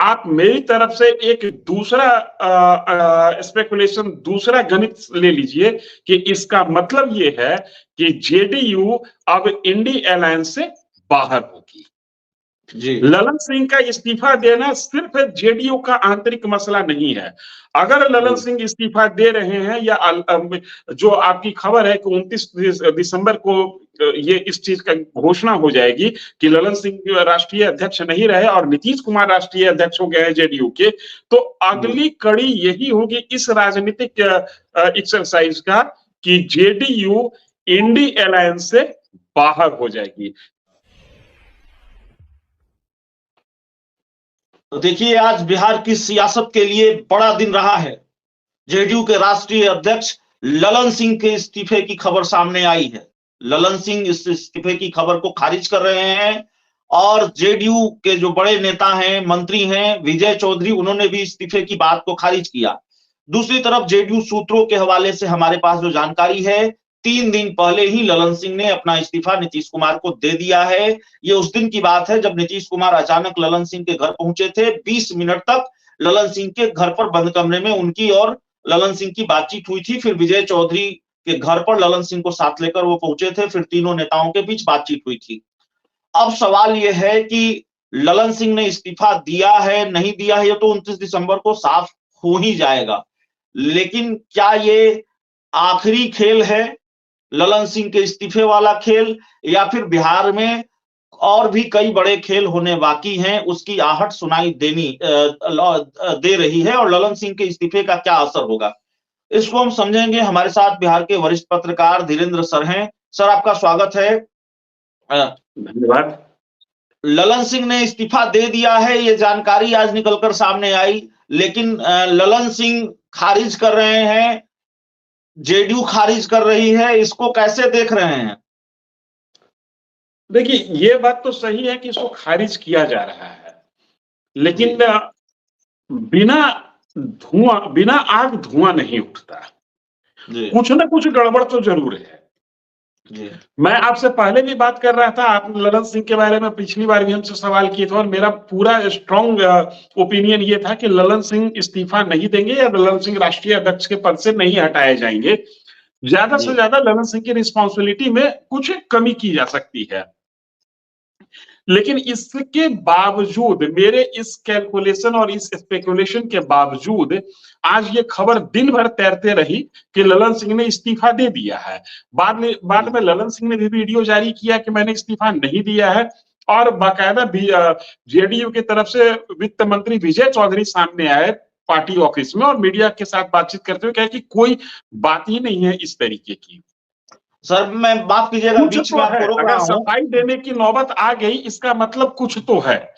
आप मेरी तरफ से एक दूसरा स्पेकुलेशन, दूसरा गणित ले लीजिए कि इसका मतलब ये है कि जेडीयू अब इंडी अलायंस से बाहर होगी। ललन सिंह का इस्तीफा देना सिर्फ जेडीयू का आंतरिक मसला नहीं है। अगर ललन सिंह इस्तीफा दे रहे हैं या जो आपकी खबर है कि 29 दिसंबर को ये इस चीज का घोषणा हो जाएगी कि ललन सिंह राष्ट्रीय अध्यक्ष नहीं रहे और नीतीश कुमार राष्ट्रीय अध्यक्ष हो गए हैं जेडीयू के, तो अगली कड़ी यही होगी इस राजनीतिक एक्सरसाइज का कि जेडीयू इंडी अलायंस से बाहर हो जाएगी। तो देखिए, आज बिहार की सियासत के लिए बड़ा दिन रहा है। जेडीयू के राष्ट्रीय अध्यक्ष ललन सिंह के इस्तीफे की खबर सामने आई है। ललन सिंह इस इस्तीफे की खबर को खारिज कर रहे हैं और जेडीयू के जो बड़े नेता हैं, मंत्री हैं, विजय चौधरी, उन्होंने भी इस्तीफे की बात को खारिज किया। दूसरी तरफ जेडीयू सूत्रों के हवाले से हमारे पास जो जानकारी है, 3 दिन पहले ही ललन सिंह ने अपना इस्तीफा नीतीश कुमार को दे दिया है। ये उस दिन की बात है जब नीतीश कुमार अचानक ललन सिंह के घर पहुंचे थे। 20 मिनट तक ललन सिंह के घर पर बंद कमरे में उनकी और ललन सिंह की बातचीत हुई थी। फिर विजय चौधरी के घर पर ललन सिंह को साथ लेकर वो पहुंचे थे। फिर तीनों नेताओं के बीच बातचीत हुई थी। अब सवाल यह है कि ललन सिंह ने इस्तीफा दिया है, नहीं दिया है, ये तो 29 दिसंबर को साफ हो ही जाएगा। लेकिन क्या ये आखिरी खेल है ललन सिंह के इस्तीफे वाला खेल, या फिर बिहार में और भी कई बड़े खेल होने बाकी हैं, उसकी आहट सुनाई दे रही है और ललन सिंह के इस्तीफे का क्या असर होगा, इसको हम समझेंगे। हमारे साथ बिहार के वरिष्ठ पत्रकार धीरेन्द्र सर हैं। सर, आपका स्वागत है। धन्यवाद। ललन सिंह ने इस्तीफा दे दिया है, ये जानकारी आज निकलकर सामने आई, लेकिन ललन सिंह खारिज कर रहे हैं, जेडीयू खारिज कर रही है, इसको कैसे देख रहे हैं? देखिए, ये बात तो सही है कि इसको खारिज किया जा रहा है, लेकिन बिना आग धुआं नहीं उठता। कुछ ना कुछ गड़बड़ तो जरूर है। मैं आपसे पहले भी बात कर रहा था, आप ललन सिंह के बारे में पिछली बार भी हमसे सवाल किए थे और मेरा पूरा स्ट्रॉन्ग ओपिनियन ये था कि ललन सिंह इस्तीफा नहीं देंगे या ललन सिंह राष्ट्रीय अध्यक्ष के पद से नहीं हटाए जाएंगे। ज्यादा से ज्यादा ललन सिंह की रिस्पॉन्सिबिलिटी में कुछ कमी की जा सकती है, लेकिन इसके बावजूद, मेरे इस कैलकुलेशन और इस स्पेकुलेशन के बावजूद, आज ये खबर दिन भर तैरते रही कि ललन सिंह ने इस्तीफा दे दिया है। बाद में ललन सिंह ने भी वीडियो जारी किया कि मैंने इस्तीफा नहीं दिया है, और बाकायदा जेडीयू की तरफ से वित्त मंत्री विजय चौधरी सामने आए पार्टी ऑफिस में और मीडिया के साथ बातचीत करते हुए कहे कि कोई बात ही नहीं है इस तरीके की। सर, मैं माफ कीजिएगा, बीच में आपको रोक रहा हूं। सफाई देने की नौबत आ गई, इसका मतलब कुछ तो है,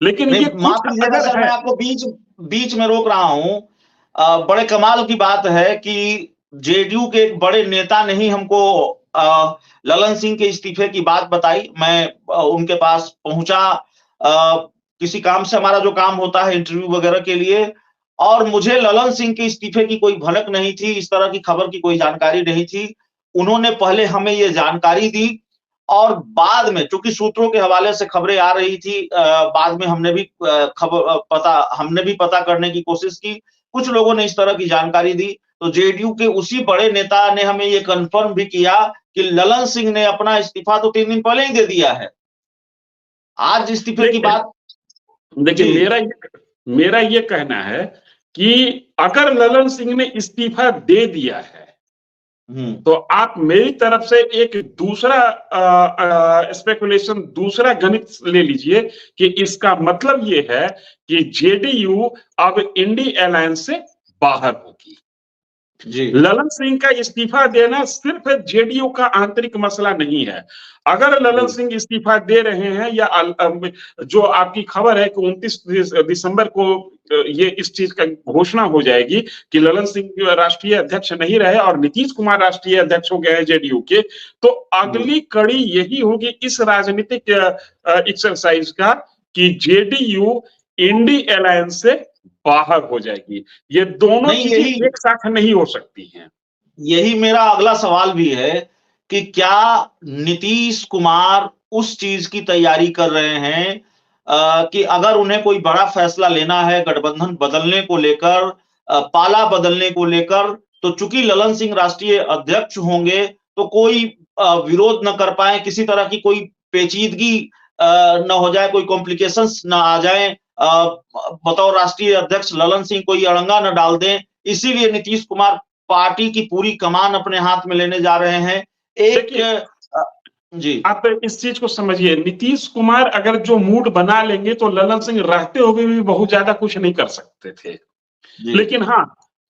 लेकिन ये माफ कीजिएगा सर, मैं आपको बीच में रोक रहा हूं। बड़े कमाल की बात है कि जेडीयू के एक बड़े नेता ने ही हमको ललन सिंह के इस्तीफे की बात बताई। मैं उनके पास पहुंचा, किसी काम से, हमारा जो काम होता है इंटरव्यू वगैरह के लिए, और मुझे ललन सिंह के इस्तीफे की कोई भनक नहीं थी, इस तरह की खबर की कोई जानकारी नहीं थी। उन्होंने पहले हमें ये जानकारी दी और बाद में, चूंकि सूत्रों के हवाले से खबरें आ रही थी, बाद में हमने भी पता करने की कोशिश की। कुछ लोगों ने इस तरह की जानकारी दी, तो जेडीयू के उसी बड़े नेता ने हमें ये कंफर्म भी किया कि ललन सिंह ने अपना इस्तीफा तो 3 दिन पहले ही दे दिया है। आज इस्तीफे की बात, देखिए, मेरा ये कहना है कि अगर ललन सिंह ने इस्तीफा दे दिया है तो आप मेरी तरफ से एक दूसरा स्पेकुलेशन, दूसरा गणित ले लीजिए कि इसका मतलब ये है कि जेडीयू अब इंडी अलायंस से बाहर होगी। ललन सिंह का इस्तीफा देना सिर्फ जेडीयू का आंतरिक मसला नहीं है। अगर ललन सिंह इस्तीफा दे रहे हैं या जो आपकी खबर है कि 29 दिसंबर को ये इस चीज का घोषणा हो जाएगी कि ललन सिंह राष्ट्रीय अध्यक्ष नहीं रहे और नीतीश कुमार राष्ट्रीय अध्यक्ष हो गए हैं जेडीयू के, तो अगली कड़ी यही होगी इस राजनीतिक एक्सरसाइज का कि जेडीयू इंडी अलायंस से बाहर हो जाएगी। ये दोनों चीजें एक साथ नहीं हो सकती हैं। यही मेरा अगला सवाल भी है कि क्या नीतीश कुमार उस चीज की तैयारी कर रहे हैं कि अगर उन्हें कोई बड़ा फैसला लेना है गठबंधन बदलने को लेकर, पाला बदलने को लेकर, तो चूंकि ललन सिंह राष्ट्रीय अध्यक्ष होंगे तो कोई विरोध न कर पाए, किसी तरह की कोई पेचीदगी न हो जाए, कोई कॉम्प्लिकेशंस न आ जाए, बतौर राष्ट्रीय अध्यक्ष ललन सिंह कोई अड़ंगा न डाल दें, इसीलिए नीतीश कुमार पार्टी की पूरी कमान अपने हाथ में लेने जा रहे हैं। जी आप इस चीज को समझिए, नीतीश कुमार अगर जो मूड बना लेंगे तो ललन सिंह रहते हुए भी बहुत ज्यादा कुछ नहीं कर सकते थे, लेकिन हाँ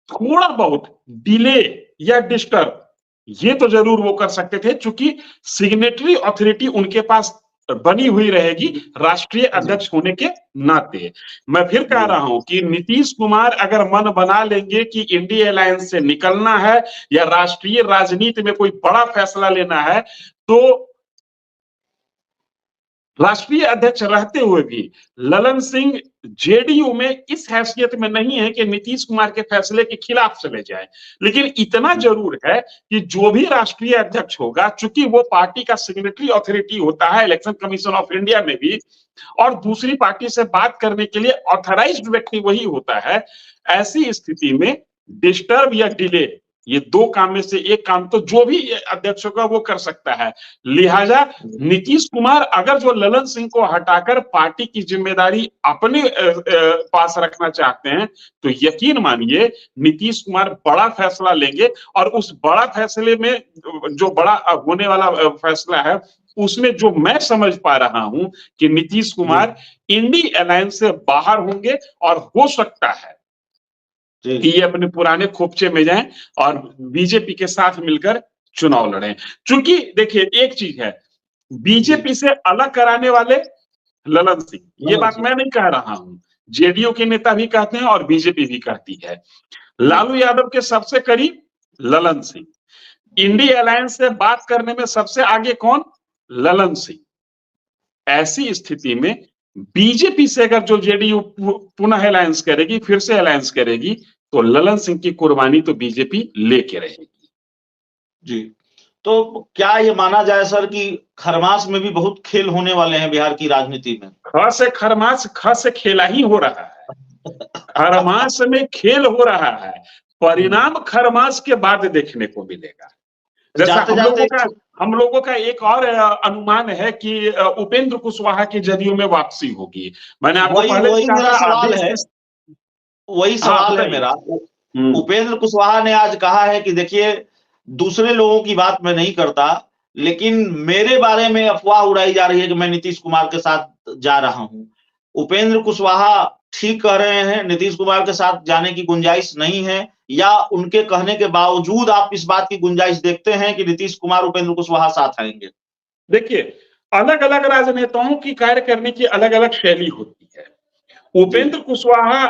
थोड़ा बहुत डिले या डिस्टर्ब ये तो जरूर वो कर सकते थे, क्योंकि सिग्नेटरी अथॉरिटी उनके पास बनी हुई रहेगी राष्ट्रीय अध्यक्ष होने के नाते। मैं फिर कह रहा हूं कि नीतीश कुमार अगर मन बना लेंगे कि इंडिया अलायंस से निकलना है या राष्ट्रीय राजनीति में कोई बड़ा फैसला लेना है, तो राष्ट्रीय अध्यक्ष रहते हुए भी ललन सिंह जेडीयू में इस हैसियत में नहीं है कि नीतीश कुमार के फैसले के खिलाफ चले जाए। लेकिन इतना जरूर है कि जो भी राष्ट्रीय अध्यक्ष होगा, चूंकि वो पार्टी का सिग्नेटरी अथॉरिटी होता है इलेक्शन कमीशन ऑफ इंडिया में भी, और दूसरी पार्टी से बात करने के लिए ऑथराइज्ड व्यक्ति वही होता है, ऐसी स्थिति में डिस्टर्ब या डिले ये दो काम में से एक काम तो जो भी अध्यक्ष होगा वो कर सकता है। लिहाजा नीतीश कुमार अगर जो ललन सिंह को हटाकर पार्टी की जिम्मेदारी अपने पास रखना चाहते हैं, तो यकीन मानिए नीतीश कुमार बड़ा फैसला लेंगे, और उस बड़ा फैसले में जो बड़ा होने वाला फैसला है उसमें जो मैं समझ पा रहा हूं कि नीतीश कुमार इंडी अलायंस से बाहर होंगे, और हो सकता है कि ये अपने पुराने खोपचे में जाएं और बीजेपी के साथ मिलकर चुनाव लड़ें। क्योंकि देखिए एक चीज है, बीजेपी से अलग कराने वाले ललन सिंह, ये बात मैं नहीं कह रहा हूं, जेडीयू के नेता भी कहते हैं और बीजेपी भी कहती है। लालू यादव के सबसे करीब ललन सिंह, इंडिया अलायंस से बात करने में सबसे आगे कौन? ललन सिंह। ऐसी स्थिति में बीजेपी से अगर जो जेडीयू पुनः अलायंस करेगी, फिर से अलायंस करेगी, तो ललन सिंह की कुर्बानी तो बीजेपी लेके रहेगी। जी, तो क्या ये माना जाए सर कि खरमास में भी बहुत खेल होने वाले हैं बिहार की राजनीति में? ख से खरमास, ख से खेला ही हो रहा है। खरमास में खेल हो रहा है, परिणाम खरमास के बाद देखने को मिलेगा। जैसा हम लोगों का एक और अनुमान है कि उपेंद्र कुशवाहा की जदयू में वापसी होगी। मैंने आपको पहले वही सवाल है मेरा। उपेंद्र कुशवाहा ने आज कहा है कि देखिए, दूसरे लोगों की बात मैं नहीं करता, लेकिन मेरे बारे में अफवाह उड़ाई जा रही है कि मैं नीतीश कुमार के साथ जा रहा हूं। उपेंद्र कुशवाहा ठीक कह रहे हैं, नीतीश कुमार के साथ जाने की गुंजाइश नहीं है, या उनके कहने के बावजूद आप इस बात की गुंजाइश देखते हैं कि नीतीश कुमार उपेंद्र कुशवाहा साथ आएंगे? देखिए, अलग अलग राजनेताओं की कार्य करने की अलग अलग शैली होती है। उपेंद्र कुशवाहा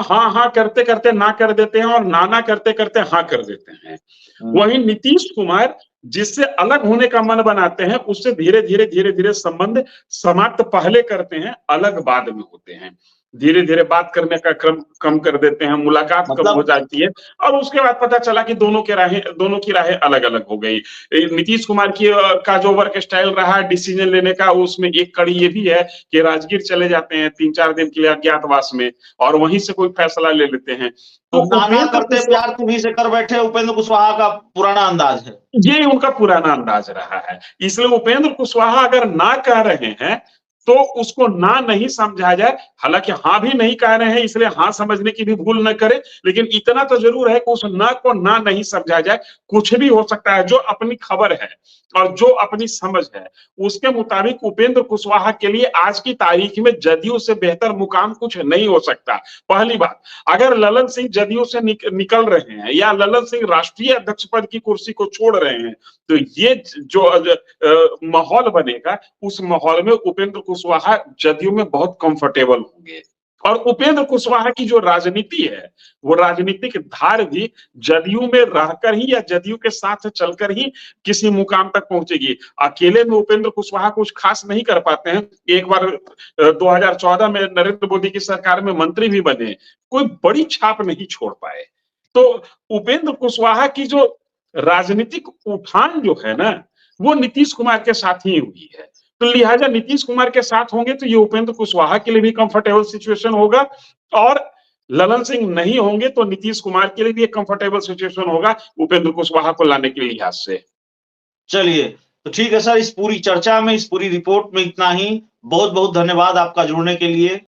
हाँ करते करते ना कर देते हैं, और ना करते करते हाँ कर देते हैं। वहीं नीतीश कुमार जिससे अलग होने का मन बनाते हैं, उससे धीरे धीरे संबंध समाप्त पहले करते हैं, अलग बाद में होते हैं। धीरे धीरे बात करने का क्रम कम कर देते हैं, मुलाकात कम हो जाती है, और उसके बाद पता चला कि दोनों की राहें अलग अलग हो गई। नीतीश कुमार की का जो वर्क स्टाइल रहा डिसीजन लेने का, उसमें एक कड़ी ये भी है कि राजगीर चले जाते हैं 3-4 दिन के लिए अज्ञातवास में, और वहीं से कोई फैसला ले लेते हैं। तो नाना करते प्यार तुम्हीं से कर बैठे उपेंद्र कुशवाहा का पुराना अंदाज है, ये उनका पुराना अंदाज रहा है। इसलिए उपेंद्र कुशवाहा अगर ना कह रहे हैं तो उसको ना नहीं समझा जाए। हालांकि हाँ भी नहीं कह रहे हैं, इसलिए हाँ समझने की भी भूल न करें, लेकिन इतना तो जरूर है कि उस ना को ना नहीं समझा जाए। कुछ भी हो सकता है, जो अपनी खबर है और जो अपनी समझ है उसके मुताबिक उपेंद्र कुशवाहा के लिए आज की तारीख में जदयू से बेहतर मुकाम कुछ नहीं हो सकता। पहली बात, अगर ललन सिंह जदयू से निकल रहे हैं या ललन सिंह राष्ट्रीय अध्यक्ष पद की कुर्सी को छोड़ रहे हैं, तो ये जो माहौल बनेगा, उस माहौल में उपेंद्र कुशवाहा जदयू में बहुत कंफर्टेबल होंगे। और उपेंद्र कुशवाहा की जो राजनीति है, वो राजनीतिक धार भी जदयू में रहकर ही या जदयू के साथ चलकर ही किसी मुकाम तक पहुंचेगी। अकेले में उपेंद्र कुशवाहा कुछ खास नहीं कर पाते हैं। एक बार 2014 में नरेंद्र मोदी की सरकार में मंत्री भी बने, कोई बड़ी छाप नहीं छोड़ पाए। तो उपेंद्र कुशवाहा की जो राजनीतिक उठान जो है ना, वो नीतीश कुमार के साथ ही हुई है। तो लिहाजा नीतीश कुमार के साथ होंगे तो ये उपेंद्र कुशवाहा के लिए भी कंफर्टेबल सिचुएशन होगा, और ललन सिंह नहीं होंगे तो नीतीश कुमार के लिए भी एक कंफर्टेबल सिचुएशन होगा उपेंद्र कुशवाहा को लाने के लिहाज से। चलिए, तो ठीक है सर, इस पूरी चर्चा में, इस पूरी रिपोर्ट में इतना ही। बहुत बहुत धन्यवाद आपका जुड़ने के लिए।